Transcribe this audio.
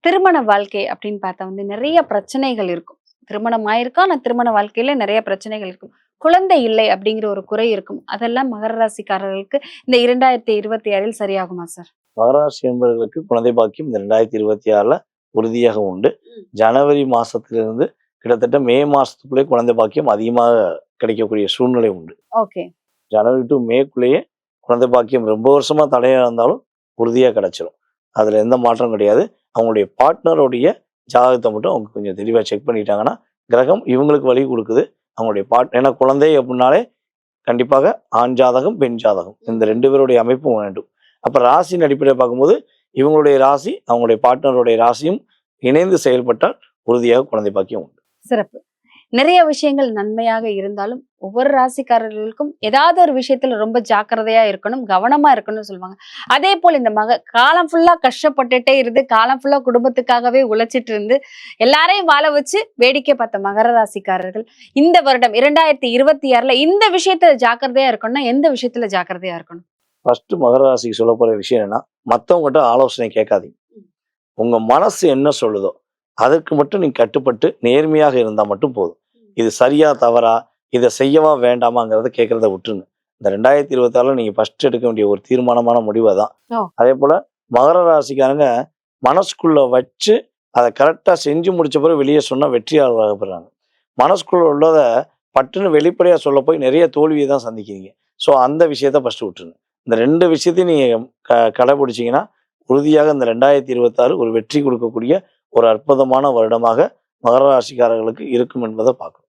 திருமண வாழ்க்கை அப்படின்னு பார்த்தா நிறைய பிரச்சனைகள் இருக்கும். திருமணம் ஆயிருக்கும். ஆனா திருமண வாழ்க்கையில நிறைய பிரச்சனைகள் இருக்கும். குழந்தை இல்லை அப்படிங்கிற ஒரு குறை இருக்கும். அதெல்லாம் மகர ராசிக்காரர்களுக்கு இந்த 2026ல் சரியாகுமா சார்? மகராசி என்பவர்களுக்கு குழந்தை பாக்கியம் இந்த 2026ல உறுதியாக உண்டு. ஜனவரி மாசத்திலிருந்து கிட்டத்தட்ட மே மாசத்துக்குள்ளே குழந்தை பாக்கியம் அதிகமாக கிடைக்கக்கூடிய சூழ்நிலை உண்டு. ஓகே. ஜனவரி டு மேக்குள்ளேயே குழந்தை பாக்கியம் ரொம்ப வருஷமா தடையா இருந்தாலும் உறுதியா கிடைச்சிரும். அதுல எந்த மாற்றம் கிடையாது. அவங்களுடைய பார்ட்னருடைய ஜாதகத்தை மட்டும் அவங்க கொஞ்சம் தெளிவா செக் பண்ணிட்டாங்கன்னா, கிரகம் இவங்களுக்கு வழி கொடுக்குது. அவங்களுடைய ஏன்னா குழந்தை அப்படின்னாலே கண்டிப்பாக ஆண் ஜாதகம், பெண் ஜாதகம் இந்த 2 பேருடைய அமைப்பும் வேண்டும். அப்ப ராசியின் அடிப்படையில் பார்க்கும்போது இவங்களுடைய ராசி அவங்களுடைய பார்ட்னருடைய ராசியும் இணைந்து செயல்பட்டால் உறுதியாக குழந்தை பாக்கியம் உண்டு. சிறப்பு. நிறைய விஷயங்கள் நன்மையாக இருந்தாலும் ஒவ்வொரு ராசிக்காரர்களுக்கும் ஏதாவது ஒரு விஷயத்துல ரொம்ப ஜாக்கிரதையா இருக்கணும், கவனமா இருக்கணும்னு சொல்லுவாங்க. அதே போல் இந்த காலம் ஃபுல்லா கஷ்டப்பட்டுட்டே இருந்து, காலம் ஃபுல்லா குடும்பத்துக்காகவே உழைச்சிட்டு இருந்து எல்லாரையும் வாழ வச்சு வேடிக்கை பார்த்த மகர ராசிக்காரர்கள் இந்த வருடம் 2026ல இந்த விஷயத்துல ஜாக்கிரதையா இருக்கணும்னா எந்த விஷயத்துல ஜாக்கிரதையா இருக்கணும்? ஃபர்ஸ்ட் மகர ராசிக்கு சொல்ல போற விஷயம் என்னன்னா, மற்றவங்ககிட்ட ஆலோசனை கேட்காதீங்க. உங்க மனசு என்ன சொல்லுதோ அதற்கு மட்டும் நீங்க கட்டுப்பட்டு நேர்மையாக இருந்தா மட்டும் போதும். இது சரியா தவறா, இதை செய்யவா வேண்டாமாங்கிறத கேட்கறத விட்டுருங்க. இந்த 2026ல நீங்க ஃபர்ஸ்ட் எடுக்க வேண்டிய ஒரு தீர்மானமான முடிவை தான். அதே போல மகர ராசிக்காரங்க மனசுக்குள்ள வச்சு அதை கரெக்டா செஞ்சு முடிச்ச பிறகு வெளியே சொன்னா வெற்றியாளராக போறாங்க. மனசுக்குள்ள உள்ளதை பட்டுன்னு வெளிப்படையா சொல்ல போய் நிறைய தோல்வியை தான் சந்திக்கிறீங்க. ஸோ அந்த விஷயத்த ஃபர்ஸ்ட் விட்டுருங்க. இந்த 2 விஷயத்தையும் நீங்க கடைபிடிச்சீங்கன்னா உறுதியாக இந்த 2026 ஒரு வெற்றி கொடுக்கக்கூடிய ஒரு அற்புதமான வருடமாக மகர ராசிக்காரர்களுக்கு இருக்கும் என்பதை பார்க்கணும்.